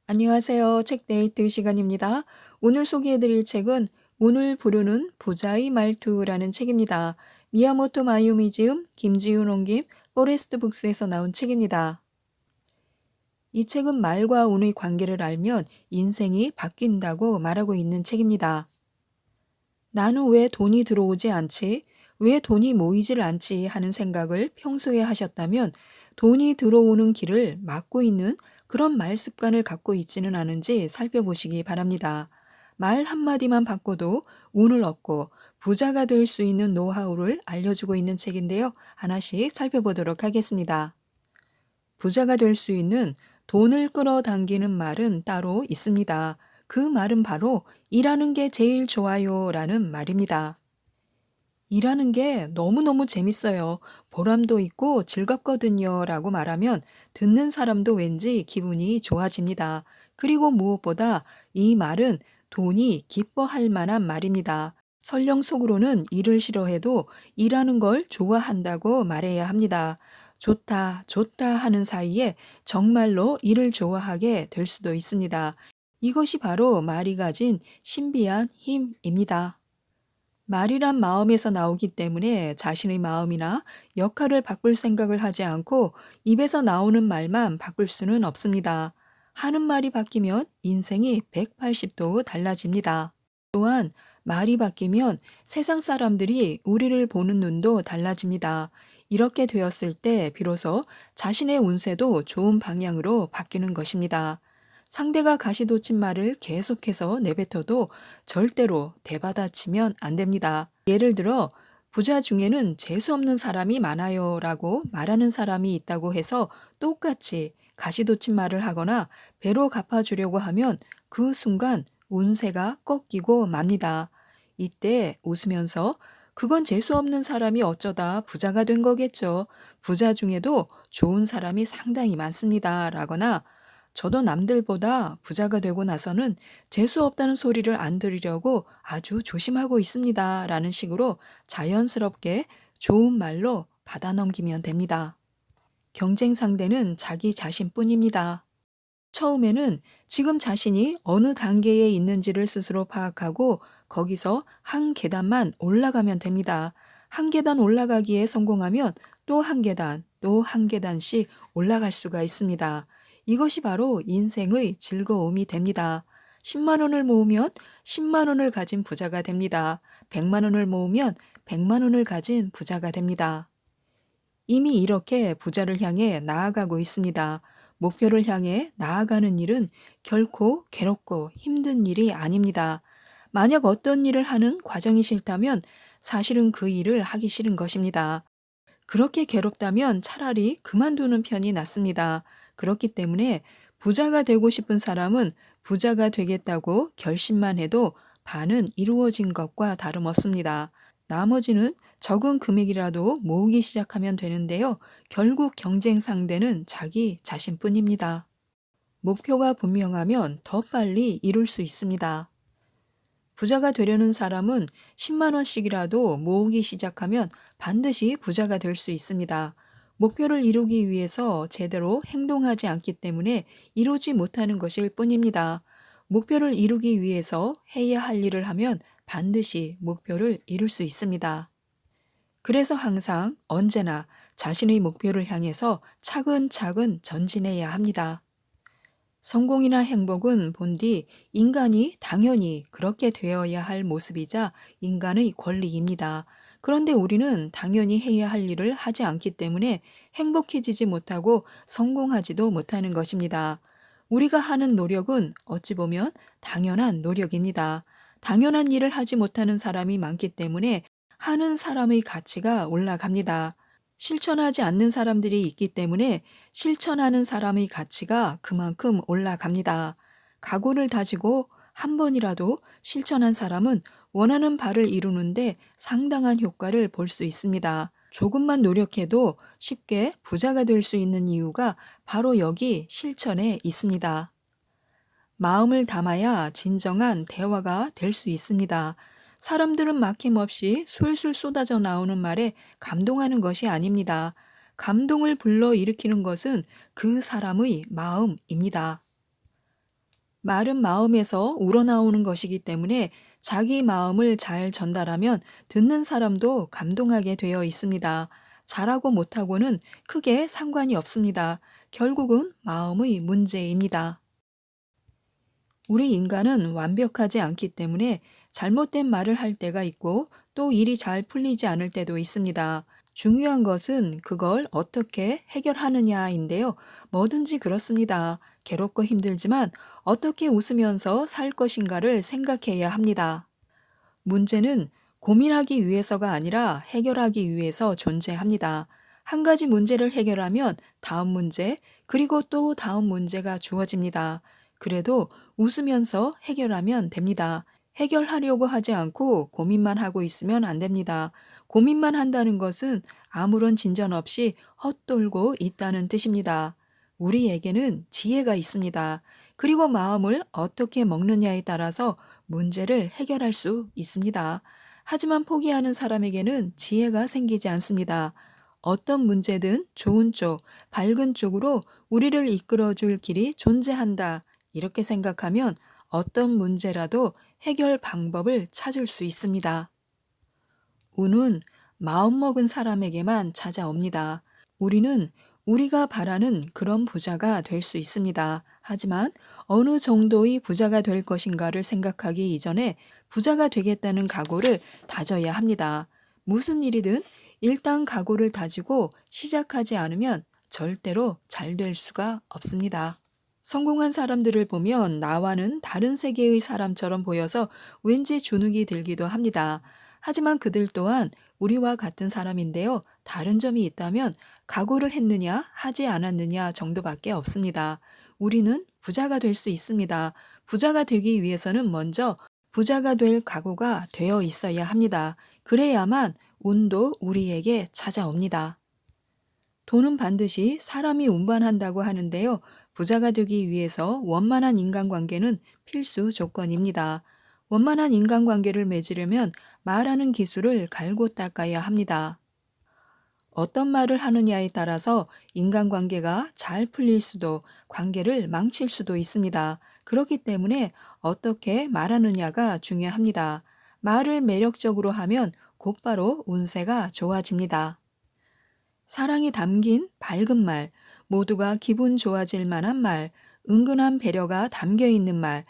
안녕하세요. 책데이트 시간입니다. 오늘 소개해드릴 책은 운을 부르는 부자의 말투라는 책입니다. 미야모토 마유미 지음, 김지훈 옮김, 포레스트 북스에서 나온 책입니다. 이 책은 말과 운의 관계를 알면 인생이 바뀐다고 말하고 있는 책입니다. 나는 왜 돈이 들어오지 않지? 왜 돈이 모이질 않지? 하는 생각을 평소에 하셨다면 돈이 들어오는 길을 막고 있는 그런 말 습관을 갖고 있지는 않은지 살펴보시기 바랍니다. 말 한마디만 바꿔도 운을 얻고 부자가 될 수 있는 노하우를 알려주고 있는 책인데요. 하나씩 살펴보도록 하겠습니다. 부자가 될 수 있는 돈을 끌어당기는 말은 따로 있습니다. 그 말은 바로 일하는 게 제일 좋아요 라는 말입니다. 일하는 게 너무너무 재밌어요. 보람도 있고 즐겁거든요 라고 말하면 듣는 사람도 왠지 기분이 좋아집니다. 그리고 무엇보다 이 말은 돈이 기뻐할 만한 말입니다. 설령 속으로는 일을 싫어해도 일하는 걸 좋아한다고 말해야 합니다. 좋다, 좋다 하는 사이에 정말로 일을 좋아하게 될 수도 있습니다. 이것이 바로 말이 가진 신비한 힘입니다. 말이란 마음에서 나오기 때문에 자신의 마음이나 역할을 바꿀 생각을 하지 않고 입에서 나오는 말만 바꿀 수는 없습니다. 하는 말이 바뀌면 인생이 180도 달라집니다. 또한 말이 바뀌면 세상 사람들이 우리를 보는 눈도 달라집니다. 이렇게 되었을 때 비로소 자신의 운세도 좋은 방향으로 바뀌는 것입니다. 상대가 가시돋친 말을 계속해서 내뱉어도 절대로 대받아치면 안 됩니다. 예를 들어 부자 중에는 재수 없는 사람이 많아요 라고 말하는 사람이 있다고 해서 똑같이 가시돋친 말을 하거나 배로 갚아주려고 하면 그 순간 운세가 꺾이고 맙니다. 이때 웃으면서 그건 재수 없는 사람이 어쩌다 부자가 된 거겠죠. 부자 중에도 좋은 사람이 상당히 많습니다. 라거나 저도 남들보다 부자가 되고 나서는 재수 없다는 소리를 안 들으려고 아주 조심하고 있습니다. 라는 식으로 자연스럽게 좋은 말로 받아 넘기면 됩니다. 경쟁 상대는 자기 자신뿐입니다. 처음에는 지금 자신이 어느 단계에 있는지를 스스로 파악하고 거기서 한 계단만 올라가면 됩니다. 한 계단 올라가기에 성공하면 또 한 계단, 또 한 계단씩 올라갈 수가 있습니다. 이것이 바로 인생의 즐거움이 됩니다. 10만 원을 모으면 10만 원을 가진 부자가 됩니다. 100만 원을 모으면 100만 원을 가진 부자가 됩니다. 이미 이렇게 부자를 향해 나아가고 있습니다. 목표를 향해 나아가는 일은 결코 괴롭고 힘든 일이 아닙니다. 만약 어떤 일을 하는 과정이 싫다면 사실은 그 일을 하기 싫은 것입니다. 그렇게 괴롭다면 차라리 그만두는 편이 낫습니다. 그렇기 때문에 부자가 되고 싶은 사람은 부자가 되겠다고 결심만 해도 반은 이루어진 것과 다름없습니다. 나머지는 적은 금액이라도 모으기 시작하면 되는데요. 결국 경쟁 상대는 자기 자신뿐입니다. 목표가 분명하면 더 빨리 이룰 수 있습니다. 부자가 되려는 사람은 10만 원씩이라도 모으기 시작하면 반드시 부자가 될 수 있습니다. 목표를 이루기 위해서 제대로 행동하지 않기 때문에 이루지 못하는 것일 뿐입니다. 목표를 이루기 위해서 해야 할 일을 하면 반드시 목표를 이룰 수 있습니다. 그래서 항상 언제나 자신의 목표를 향해서 차근차근 전진해야 합니다. 성공이나 행복은 본디 인간이 당연히 그렇게 되어야 할 모습이자 인간의 권리입니다. 그런데 우리는 당연히 해야 할 일을 하지 않기 때문에 행복해지지 못하고 성공하지도 못하는 것입니다. 우리가 하는 노력은 어찌 보면 당연한 노력입니다. 당연한 일을 하지 못하는 사람이 많기 때문에 하는 사람의 가치가 올라갑니다. 실천하지 않는 사람들이 있기 때문에 실천하는 사람의 가치가 그만큼 올라갑니다. 각오를 다지고 한 번이라도 실천한 사람은 원하는 바를 이루는데 상당한 효과를 볼 수 있습니다. 조금만 노력해도 쉽게 부자가 될 수 있는 이유가 바로 여기 실천에 있습니다. 마음을 담아야 진정한 대화가 될 수 있습니다. 사람들은 막힘없이 술술 쏟아져 나오는 말에 감동하는 것이 아닙니다. 감동을 불러일으키는 것은 그 사람의 마음입니다. 말은 마음에서 우러나오는 것이기 때문에 자기 마음을 잘 전달하면 듣는 사람도 감동하게 되어 있습니다. 잘하고 못하고는 크게 상관이 없습니다. 결국은 마음의 문제입니다. 우리 인간은 완벽하지 않기 때문에 잘못된 말을 할 때가 있고 또 일이 잘 풀리지 않을 때도 있습니다. 중요한 것은 그걸 어떻게 해결하느냐인데요. 뭐든지 그렇습니다. 괴롭고 힘들지만 어떻게 웃으면서 살 것인가를 생각해야 합니다. 문제는 고민하기 위해서가 아니라 해결하기 위해서 존재합니다. 한 가지 문제를 해결하면 다음 문제, 그리고 또 다음 문제가 주어집니다. 그래도 웃으면서 해결하면 됩니다. 해결하려고 하지 않고 고민만 하고 있으면 안 됩니다. 고민만 한다는 것은 아무런 진전 없이 헛돌고 있다는 뜻입니다. 우리에게는 지혜가 있습니다. 그리고 마음을 어떻게 먹느냐에 따라서 문제를 해결할 수 있습니다. 하지만 포기하는 사람에게는 지혜가 생기지 않습니다. 어떤 문제든 좋은 쪽, 밝은 쪽으로 우리를 이끌어 줄 길이 존재한다. 이렇게 생각하면 어떤 문제라도 해결 방법을 찾을 수 있습니다. 운은 마음먹은 사람에게만 찾아옵니다. 우리는 우리가 바라는 그런 부자가 될 수 있습니다. 하지만 어느 정도의 부자가 될 것인가를 생각하기 이전에 부자가 되겠다는 각오를 다져야 합니다. 무슨 일이든 일단 각오를 다지고 시작하지 않으면 절대로 잘 될 수가 없습니다. 성공한 사람들을 보면 나와는 다른 세계의 사람처럼 보여서 왠지 주눅이 들기도 합니다. 하지만 그들 또한 우리와 같은 사람인데요. 다른 점이 있다면 각오를 했느냐, 하지 않았느냐 정도밖에 없습니다. 우리는 부자가 될 수 있습니다. 부자가 되기 위해서는 먼저 부자가 될 각오가 되어 있어야 합니다. 그래야만 운도 우리에게 찾아옵니다. 돈은 반드시 사람이 운반한다고 하는데요. 부자가 되기 위해서 원만한 인간관계는 필수 조건입니다. 원만한 인간관계를 맺으려면 말하는 기술을 갈고 닦아야 합니다. 어떤 말을 하느냐에 따라서 인간관계가 잘 풀릴 수도 관계를 망칠 수도 있습니다. 그렇기 때문에 어떻게 말하느냐가 중요합니다. 말을 매력적으로 하면 곧바로 운세가 좋아집니다. 사랑이 담긴 밝은 말, 모두가 기분 좋아질 만한 말, 은근한 배려가 담겨 있는 말,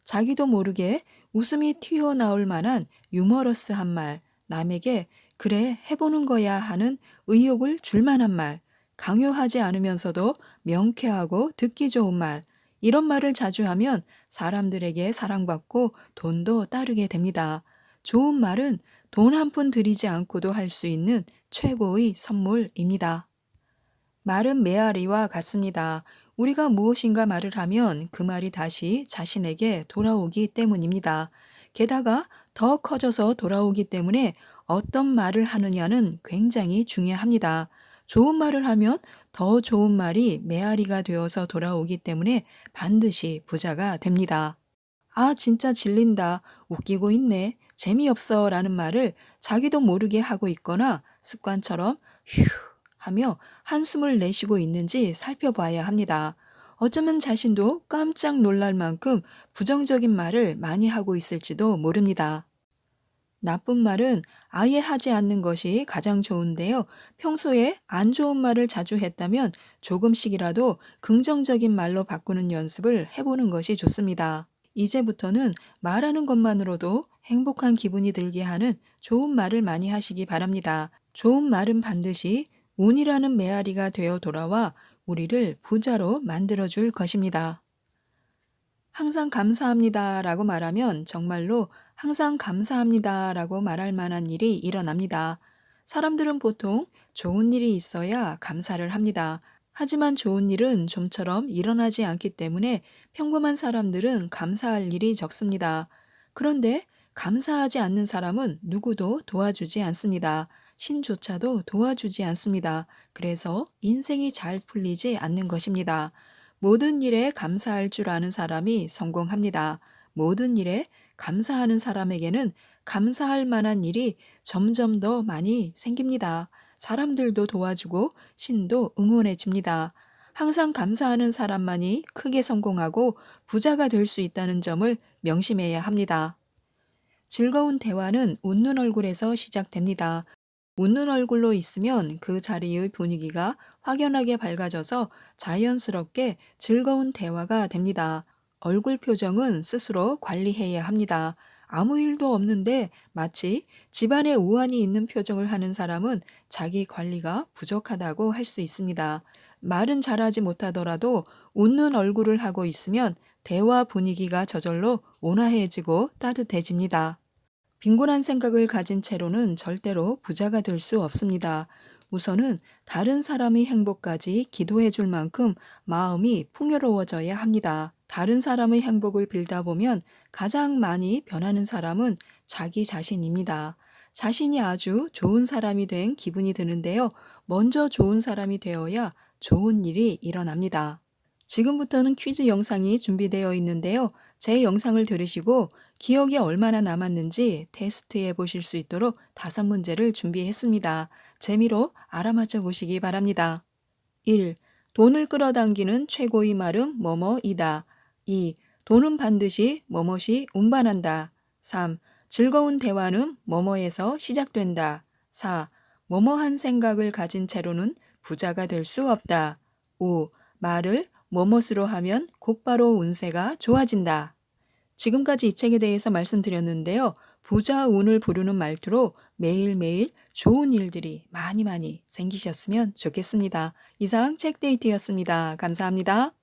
자기도 모르게 웃음이 튀어나올 만한 유머러스한 말, 남에게 그래 해보는 거야 하는 의욕을 줄 만한 말, 강요하지 않으면서도 명쾌하고 듣기 좋은 말, 이런 말을 자주 하면 사람들에게 사랑받고 돈도 따르게 됩니다. 좋은 말은 돈 한 푼 들이지 않고도 할 수 있는 최고의 선물입니다. 말은 메아리와 같습니다. 우리가 무엇인가 말을 하면 그 말이 다시 자신에게 돌아오기 때문입니다. 게다가 더 커져서 돌아오기 때문에 어떤 말을 하느냐는 굉장히 중요합니다. 좋은 말을 하면 더 좋은 말이 메아리가 되어서 돌아오기 때문에 반드시 부자가 됩니다. 아, 진짜 질린다. 웃기고 있네. 재미없어. 라는 말을 자기도 모르게 하고 있거나 습관처럼 휴 하며 한숨을 내쉬고 있는지 살펴봐야 합니다. 어쩌면 자신도 깜짝 놀랄 만큼 부정적인 말을 많이 하고 있을지도 모릅니다. 나쁜 말은 아예 하지 않는 것이 가장 좋은데요. 평소에 안 좋은 말을 자주 했다면 조금씩이라도 긍정적인 말로 바꾸는 연습을 해보는 것이 좋습니다. 이제부터는 말하는 것만으로도 행복한 기분이 들게 하는 좋은 말을 많이 하시기 바랍니다. 좋은 말은 반드시 운이라는 메아리가 되어 돌아와 우리를 부자로 만들어줄 것입니다. 항상 감사합니다 라고 말하면 정말로 항상 감사합니다 라고 말할 만한 일이 일어납니다. 사람들은 보통 좋은 일이 있어야 감사를 합니다. 하지만 좋은 일은 좀처럼 일어나지 않기 때문에 평범한 사람들은 감사할 일이 적습니다. 그런데 감사하지 않는 사람은 누구도 도와주지 않습니다. 신조차도 도와주지 않습니다. 그래서 인생이 잘 풀리지 않는 것입니다. 모든 일에 감사할 줄 아는 사람이 성공합니다. 모든 일에 감사하는 사람에게는 감사할 만한 일이 점점 더 많이 생깁니다. 사람들도 도와주고 신도 응원해 줍니다. 항상 감사하는 사람만이 크게 성공하고 부자가 될 수 있다는 점을 명심해야 합니다. 즐거운 대화는 웃는 얼굴에서 시작됩니다. 웃는 얼굴로 있으면 그 자리의 분위기가 확연하게 밝아져서 자연스럽게 즐거운 대화가 됩니다. 얼굴 표정은 스스로 관리해야 합니다. 아무 일도 없는데 마치 집안에 우환이 있는 표정을 하는 사람은 자기 관리가 부족하다고 할 수 있습니다. 말은 잘하지 못하더라도 웃는 얼굴을 하고 있으면 대화 분위기가 저절로 온화해지고 따뜻해집니다. 빈곤한 생각을 가진 채로는 절대로 부자가 될 수 없습니다. 우선은 다른 사람의 행복까지 기도해 줄 만큼 마음이 풍요로워져야 합니다. 다른 사람의 행복을 빌다 보면 가장 많이 변하는 사람은 자기 자신입니다. 자신이 아주 좋은 사람이 된 기분이 드는데요. 먼저 좋은 사람이 되어야 좋은 일이 일어납니다. 지금부터는 퀴즈 영상이 준비되어 있는데요. 제 영상을 들으시고 기억이 얼마나 남았는지 테스트해 보실 수 있도록 5문제를 준비했습니다. 재미로 알아맞혀 보시기 바랍니다. 1. 돈을 끌어당기는 최고의 말은 뭐뭐이다. 2. 돈은 반드시 뭐뭇이 운반한다. 3. 즐거운 대화는 뭐뭐에서 시작된다. 4. 뭐뭐한 생각을 가진 채로는 부자가 될 수 없다. 5. 말을 뭐뭇으로 하면 곧바로 운세가 좋아진다. 지금까지 이 책에 대해서 말씀드렸는데요. 부자 운을 부르는 말투로 매일매일 좋은 일들이 많이 생기셨으면 좋겠습니다. 이상 책데이트였습니다. 감사합니다.